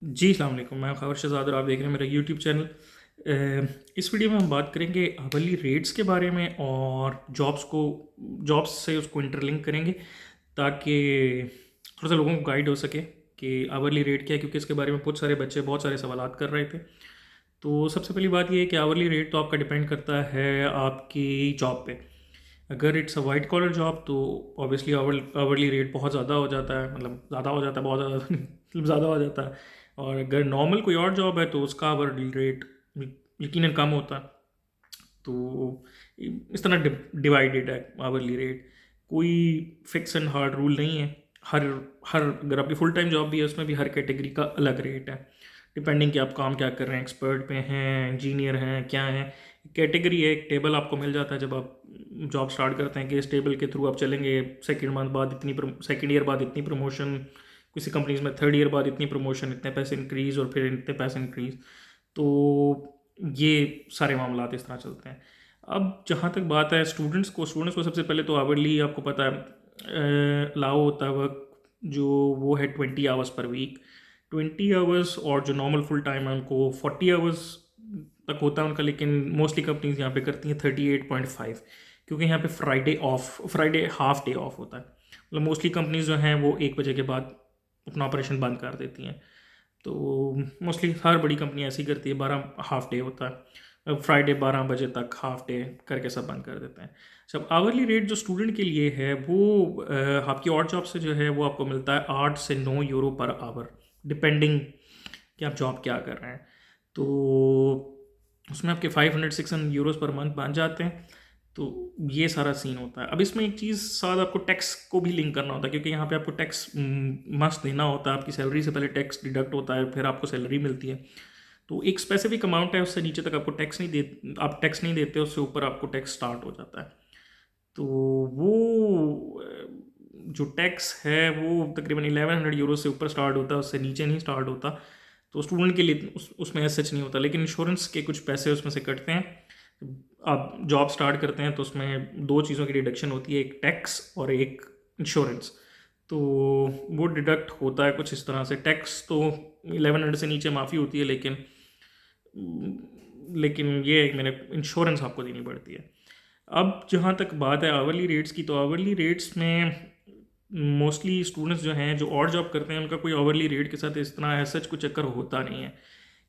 जी, अस्सलाम वालेकुम। मैं ख़बर शहज़ाद और आप देख रहे हैं मेरा यूट्यूब चैनल। इस वीडियो में हम बात करेंगे आवरली रेट्स के बारे में और जॉब्स से उसको इंटरलिंक करेंगे ताकि थोड़ा सा लोगों को गाइड हो सके कि आवरली रेट क्या है, क्योंकि इसके बारे में बहुत सारे बच्चे बहुत सारे सवालात कर रहे थे। तो सबसे पहली बात ये है कि आवरली रेट तो आपका डिपेंड करता है आपकी जॉब पे। अगर it's a white collar job तो ऑब्वियसली आवरली रेट बहुत ज़्यादा हो जाता है, मतलब ज़्यादा हो जाता है, बहुत ज़्यादा मतलब ज़्यादा हो जाता है। और अगर नॉर्मल कोई और जॉब है तो उसका आवरली रेट यकीनन कम होता है। तो इस तरह डिवाइडेड है आवरली रेट। कोई फिक्स एंड हार्ड रूल नहीं है। हर हर अगर आपकी फुल टाइम जॉब भी है उसमें भी हर कैटेगरी का अलग रेट है, डिपेंडिंग कि आप काम क्या कर रहे हैं, एक्सपर्ट पे हैं, इंजीनियर हैं, क्या हैं। कैटेगरी है, एक टेबल आपको मिल जाता है जब आप जॉब स्टार्ट करते हैं कि इस टेबल के थ्रू आप चलेंगे। सेकेंड ईयर बाद इतनी प्रमोशन, किसी कंपनीज में थर्ड ईयर बाद इतनी प्रमोशन, इतने पैसे इंक्रीज और फिर इतने पैसे इंक्रीज। तो ये सारे मामला इस तरह चलते हैं। अब जहाँ तक बात है स्टूडेंट्स को सबसे पहले तो आवरली आपको पता है अलाउ होता है वर्क, जो वो है 20 आवर्स पर वीक। 20 आवर्स, और जो नॉर्मल फुल टाइम है उनको 40 आवर्स तक होता है उनका, लेकिन मोस्टली कंपनीज यहाँ पे करती हैं 38.5, क्योंकि यहाँ पे फ्राइडे हाफ डे ऑफ होता है। मतलब मोस्टली कंपनीज जो हैं वो 1 बजे के बाद अपना ऑपरेशन बंद कर देती हैं। तो मोस्टली हर बड़ी कंपनी ऐसी करती है, 12 हाफ डे होता है, फ्राइडे 12 बजे तक हाफ डे करके सब बंद कर देते हैं। जब आवरली रेट जो स्टूडेंट के लिए है वो आपकी और जॉब से जो है वो आपको मिलता है 8 से 9 यूरो पर आवर, डिपेंडिंग कि आप जॉब क्या कर रहे हैं। तो उसमें आपके 500-600 यूरोस पर मंथ बन जाते हैं। तो ये सारा सीन होता है। अब इसमें एक चीज़ साथ आपको टैक्स को भी लिंक करना होता है, क्योंकि यहाँ पे आपको टैक्स मस्ट देना होता है। आपकी सैलरी से पहले टैक्स डिडक्ट होता है, फिर आपको सैलरी मिलती है। तो एक स्पेसिफिक अमाउंट है, उससे नीचे तक आपको आप टैक्स नहीं देते, उससे ऊपर आपको टैक्स स्टार्ट हो जाता है। तो वो जो टैक्स है वो तकरीबन 1100 यूरो से ऊपर स्टार्ट होता है, उससे नीचे नहीं स्टार्ट होता। तो स्टूडेंट के लिए उसमें ऐसा सच नहीं होता, लेकिन इंश्योरेंस के कुछ पैसे उसमें से कटते हैं। आप जॉब स्टार्ट करते हैं तो उसमें दो चीज़ों की डिडक्शन होती है, एक टैक्स और एक इंश्योरेंस। तो वो डिडक्ट होता है कुछ इस तरह से। टैक्स तो 1100 से नीचे माफ़ी होती है, लेकिन ये है कि मैंने इंश्योरेंस आपको देनी पड़ती है। अब जहाँ तक बात है आवरली रेट्स की, तो आवरली रेट्स में मोस्टली स्टूडेंट्स जो हैं जो और जॉब करते हैं उनका कोई आवरली रेट के साथ इस तरह सच कुछ चक्कर होता नहीं है,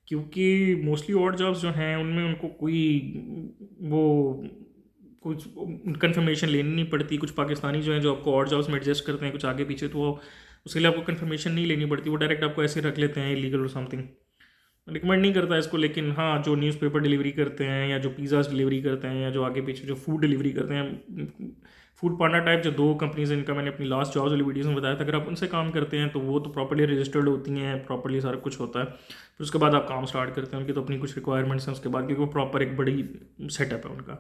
क्योंकि मोस्टली और जॉब्स जो हैं उनमें उनको वो कुछ कंफर्मेशन लेनी नहीं पड़ती। कुछ पाकिस्तानी जो हैं जो आपको और जॉब्स में एडजस्ट करते हैं कुछ आगे पीछे, तो उसके लिए आपको कंफर्मेशन नहीं लेनी पड़ती, वो डायरेक्ट आपको ऐसे रख लेते हैं इलीगल और समथिंग। रिकमेंड नहीं करता इसको, लेकिन हाँ जो न्यूज़पेपर डिलीवरी करते हैं या जो पिज़्ज़ाज डिलीवरी करते हैं या जो आगे पीछे जो फूड डिलीवरी करते हैं, फूड पांडा टाइप जो दो कंपनीज हैं, इनका मैंने अपनी लास्ट जॉब्स वाली वीडियोस में बताया था, अगर आप उनसे काम करते हैं तो वो तो प्रॉपर्ली रजिस्टर्ड होती हैं, प्रॉपर्ली सारा कुछ होता है। फिर उसके बाद आप काम स्टार्ट करते हैं, उनकी तो अपनी कुछ रिक्वायरमेंट्स हैं उसके बाद, क्योंकि वो प्रॉपर एक बड़ी सेटअप है उनका।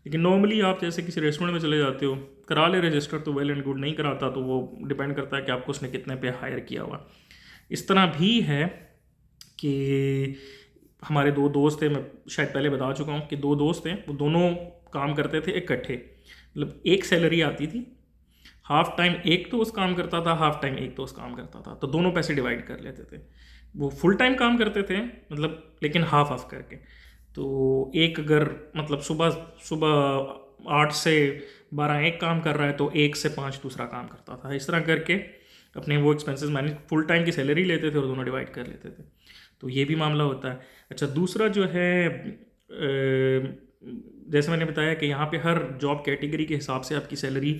लेकिन नॉर्मली आप जैसे किसी रेस्टोरेंट में चले जाते हो, करा ले रजिस्टर तो वेल एंड गुड, नहीं कराता तो वो डिपेंड करता है कि आपको उसने कितने पे हायर किया हुआ। इस तरह भी है कि हमारे दो दोस्त थे, मैं शायद पहले बता चुका हूँ कि दो दोस्त हैं, वो दोनों काम करते थे इकट्ठे। मतलब एक सैलरी आती थी, हाफ टाइम एक दोस्त काम करता था, हाफ टाइम एक दोस्त काम करता था, तो दोनों पैसे डिवाइड कर लेते थे। वो फुल टाइम काम करते थे, मतलब लेकिन हाफ हाफ करके। तो एक अगर मतलब सुबह सुबह 8 से 12 एक काम कर रहा है, तो 1 से 5 दूसरा काम करता था। इस तरह करके अपने वो एक्सपेंसेस मैनेज, फुल टाइम की सैलरी लेते थे और दोनों डिवाइड कर लेते थे। तो ये भी मामला होता है। अच्छा, दूसरा जो है जैसे मैंने बताया कि यहाँ पे हर जॉब कैटेगरी के हिसाब से आपकी सैलरी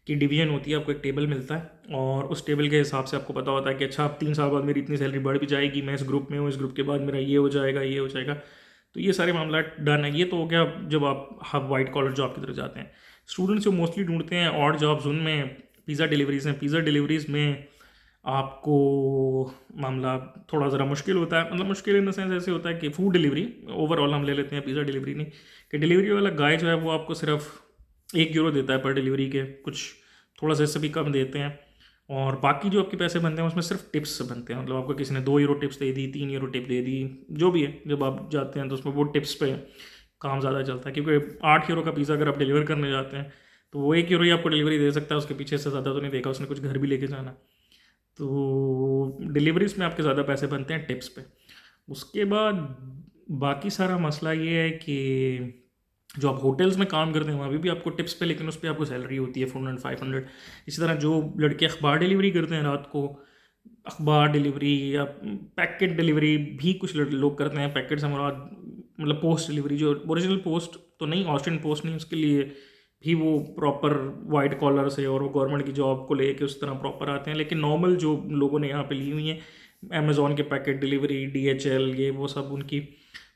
की डिवीजन होती है। आपको एक टेबल मिलता है और उस टेबल के हिसाब से आपको पता होता है कि अच्छा अब 3 साल बाद मेरी इतनी सैलरी बढ़ भी जाएगी, मैं इस ग्रुप में हूँ, इस ग्रुप के बाद मेरा ये हो जाएगा, ये हो जाएगा। तो ये सारे मामला डन है। ये तो हो गया जब आप वाइट कॉलर जॉब की तरफ जाते हैं। स्टूडेंट्स जो मोस्टली ढूंढते हैं और जॉब्स, उनमें पिज़्ज़ा डिलीवरीज हैं। पिज़्ज़ा डिलीवरीज में आपको मामला थोड़ा ज़रा मुश्किल होता है, मतलब मुश्किल इन द सेंस ऐसे होता है कि फूड डिलीवरी ओवरऑल हम ले लेते हैं, पिज़्ज़ा डिलीवरी नहीं। कि डिलीवरी वाला गाय जो है वो आपको सिर्फ 1 यूरो देता है पर डिलीवरी के, कुछ थोड़ा सा इससे भी कम देते हैं। और बाकी जो आपके पैसे बनते हैं उसमें सिर्फ टिप्स से बनते हैं, मतलब आपको किसी ने 2 यूरो टिप्स दे दी, 3 यूरो टिप दे दी, जो भी है, जब आप जाते हैं तो उसमें वो टिप्स पे काम ज़्यादा चलता है। क्योंकि 8 यूरो का पिज़्ज़ा अगर आप डिलीवर करने जाते हैं तो वो 1 यूरो ही आपको डिलीवरी दे सकता है, उसके पीछे से ज़्यादा तो नहीं देगा, उसने कुछ घर भी लेके जाना। तो डिलीवरीज में आपके ज़्यादा पैसे बनते हैं टिप्स पे। उसके बाद बाकी सारा मसला ये है कि जो आप होटल्स में काम करते हैं वहाँ भी आपको टिप्स पे, लेकिन उस पर आपको सैलरी होती है 400 500। इसी तरह जो लड़के अखबार डिलीवरी करते हैं रात को, अखबार डिलीवरी या पैकेट डिलीवरी भी कुछ लोग करते हैं। पैकेट से मुराद मतलब पोस्ट डिलीवरी, जो ओरिजिनल पोस्ट तो नहीं, ऑस्ट्रेलियन पोस्ट नहीं, उसके लिए भी वो प्रॉपर वाइट कॉलर से और वो गवर्नमेंट की जॉब को लेके उस तरह प्रॉपर आते हैं। लेकिन नॉर्मल जो लोगों ने यहाँ पे ली हुई हैं अमेज़ॉन के पैकेट डिलीवरी, DHL, ये वो सब उनकी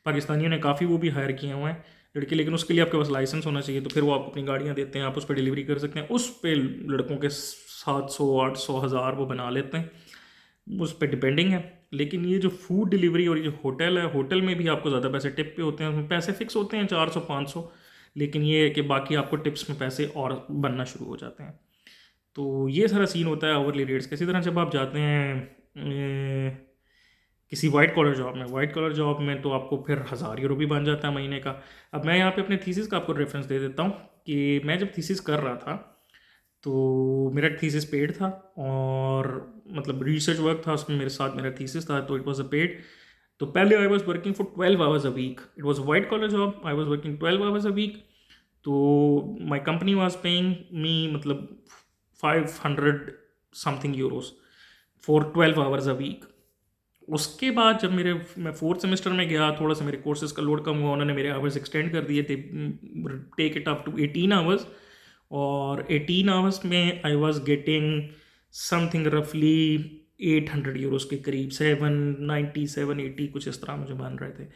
पाकिस्तानियों ने काफ़ी वो भी हायर किए हुए हैं लड़के। लेकिन उसके लिए आपके पास लाइसेंस होना चाहिए, तो फिर वो आपको अपनी गाड़ियाँ देते हैं, आप उस पर डिलीवरी कर सकते हैं। उस पर लड़कों के 700 800 1000 वो बना लेते हैं, उस पर डिपेंडिंग है। लेकिन ये जो फूड डिलीवरी और ये जो होटल है, होटल में भी आपको ज़्यादा पैसे टिप पे होते हैं, उसमें पैसे फिक्स होते हैं 400 500, लेकिन ये है कि बाकी आपको टिप्स में पैसे और बनना शुरू हो जाते हैं। तो ये सारा सीन होता है आवरली रेट्स का। इसी तरह जब आप जाते हैं किसी वाइट कॉलर जॉब में, वाइट कॉलर जॉब में तो आपको फिर 1000 यूरो भी बन जाता है महीने का। अब मैं यहाँ पे अपने थीसिस का आपको रेफरेंस दे देता हूँ कि मैं जब थीसिस कर रहा था तो मेरा थीसिस पेड था, और मतलब रिसर्च वर्क था उसमें, मेरे साथ मेरा थीसिस था, तो इट वाज अ पेड। तो पहले I was working for 12 hours a week, it was white collar job, I was working 12 hours a week. तो my company was paying me मतलब 500 something euros for 12 hours a week. उसके बाद जब मैं fourth semester में गया, थोड़ा सा मेरे कोर्सेज का लोड कम हुआ, उन्होंने मेरे आवर्स एक्सटेंड कर दिए थे, take it up to 18 hours. और 18 आवर्स में आई वॉज गेटिंग समथिंग रफली 800 यूरोज के करीब, 790 780 कुछ इस तरह मुझे बन रहे थे।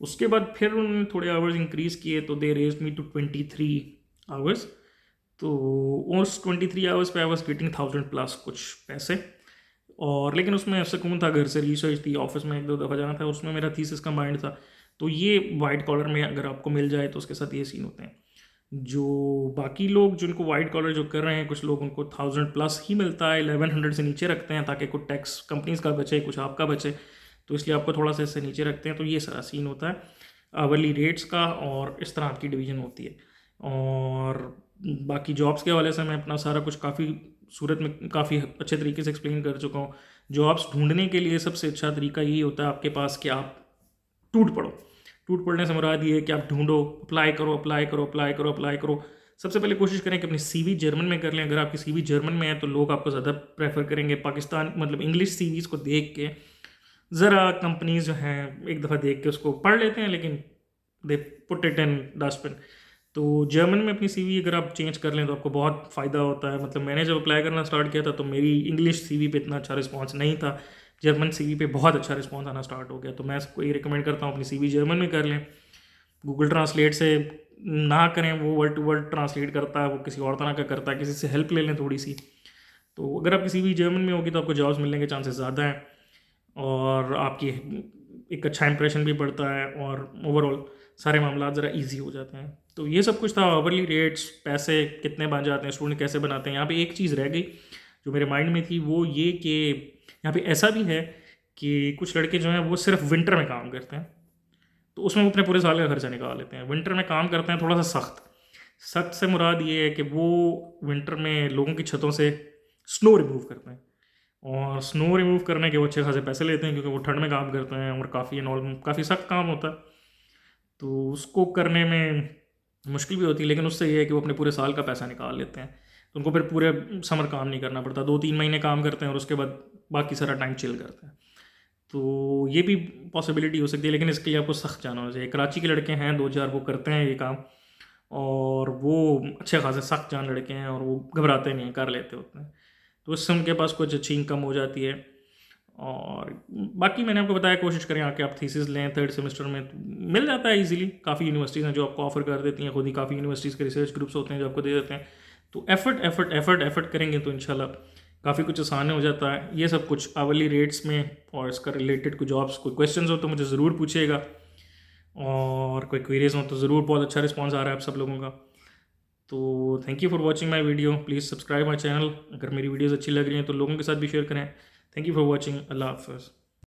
उसके बाद फिर उन्होंने थोड़े आवर्स इंक्रीज़ किए, तो they raise me to 23 hours. तो उस 23 आवर्स पे आई वॉज गेटिंग 1000+ कुछ पैसे। और लेकिन उसमें सुकून था, घर से रिसर्च थी, ऑफिस में 1 2 दफ़ा जाना था, उसमें मेरा थीसिस कंबाइंड था। तो ये वाइट कॉलर में अगर आपको मिल जाए तो उसके साथ ये सीन होते हैं। जो बाकी लोग जिनको वाइट कॉलर जो कर रहे हैं, कुछ लोग उनको 1000+ ही मिलता है, 1100 से नीचे रखते हैं ताकि कुछ टैक्स कंपनीज का बचे, कुछ आपका बचे, तो इसलिए आपको थोड़ा सा इससे नीचे रखते हैं। तो ये सारा सीन होता है आवरली रेट्स का, और इस तरह आपकी डिवीज़न होती है। और बाकी जॉब्स के हवाले से मैं अपना सारा कुछ काफ़ी सूरत में काफ़ी अच्छे तरीके से एक्सप्लेन कर चुका हूँ। जॉब्स ढूंढने के लिए सबसे अच्छा तरीका यही होता है आपके पास कि आप टूट पड़ो। टूट पड़ने से मुराद ये है कि आप ढूंढो, अप्लाई करो अप्लाई करो अप्लाई करो अप्लाई करो। सबसे पहले कोशिश करें कि अपनी CV जर्मन में कर लें। अगर आपकी CV जर्मन में है तो लोग आपको ज़्यादा प्रेफर करेंगे। पाकिस्तान मतलब इंग्लिश CVs को देख के ज़रा कंपनीज जो हैं एक दफ़ा देख के उसको पढ़ लेते हैं, लेकिन they put it in dustbin. तो जर्मन में अपनी CV अगर आप चेंज कर लें तो आपको बहुत फ़ायदा होता है। मतलब मैंने जब अप्लाई करना स्टार्ट किया था तो मेरी इंग्लिश CV पे इतना अच्छा रिस्पांस नहीं था, जर्मन CV पे बहुत अच्छा रिस्पांस आना स्टार्ट हो गया। तो मैं सबको ये रिकमेंड करता हूँ अपनी CV जर्मन में कर लें। गूगल ट्रांसलेट से ना करें, वो वर्ड टू वर्ड ट्रांसलेट करता है, वो किसी और तरह का करता है, किसी से हेल्प ले लें थोड़ी सी। तो अगर आपकी CV जर्मन में होगी तो आपको जॉब्स मिलने के चांसेस ज़्यादा हैं, और आपकी एक अच्छा इंप्रेशन भी पड़ता है, और ओवरऑल सारे मामला ज़रा इजी हो जाते हैं। तो ये सब कुछ था, आवरली रेट्स, पैसे कितने बन जाते हैं, स्टूडेंट कैसे बनाते हैं। यहाँ पे एक चीज़ रह गई जो मेरे माइंड में थी, वो ये कि यहाँ पे ऐसा भी है कि कुछ लड़के जो हैं वो सिर्फ विंटर में काम करते हैं, तो उसमें वो अपने पूरे साल का खर्चा निकाल लेते हैं। विंटर में काम करते हैं थोड़ा सा सख्त, सख्त से मुराद ये है कि वो विंटर में लोगों की छतों से स्नो रिमूव करते हैं, और स्नो रिमूव करने के वो अच्छे खासे पैसे लेते हैं क्योंकि वो ठंड में काम करते हैं और काफ़ी सख्त काम होता है। तो उसको करने में मुश्किल भी होती है, लेकिन उससे ये है कि वो अपने पूरे साल का पैसा निकाल लेते हैं। तो उनको फिर पूरे समर काम नहीं करना पड़ता, 2 3 महीने काम करते हैं और उसके बाद बाकी सारा टाइम चिल करते हैं। तो ये भी पॉसिबिलिटी हो सकती है, लेकिन इसके लिए आपको सख्त जाना होना चाहिए। कराची के लड़के हैं 2 4 वो करते हैं ये काम, और वो अच्छे खासे सख्त जान लड़के हैं और वो घबराते नहीं हैं, कर लेते होते हैं। तो उससे उनके पास कुछ अच्छी इनकम हो जाती है। और बाकी मैंने आपको बताया, कोशिश करें आके आप थीसिस लें 3rd सेमेस्टर में, तो मिल जाता है इजीली। काफ़ी यूनिवर्सिटीज़ हैं जो आपको ऑफर कर देती हैं, खुद ही काफ़ी यूनिवर्सिटीज़ के रिसर्च ग्रुप्स होते हैं जो आपको दे देते हैं। तो एफर्ट एफर्ट एफर्ट एफर्ट करेंगे तो इंशाल्लाह काफ़ी कुछ आसान हो जाता है। ये सब कुछ आवरली रेट्स में और इसका रिलेटेड कोई जॉब्स, कोई क्वेश्चंस हो तो मुझे ज़रूर पूछिएगा, और कोई क्वेरीज हो तो ज़रूर। बहुत अच्छा रिस्पॉन्स आ रहा है आप सब लोगों का। तो thank you for watching my video, please subscribe my channel. अगर मेरी वीडियोज़ अच्छी लग रही हैं तो लोगों के साथ भी शेयर करें। थैंक यू फॉर वॉचिंग, अल्लाह हाफ़िज़।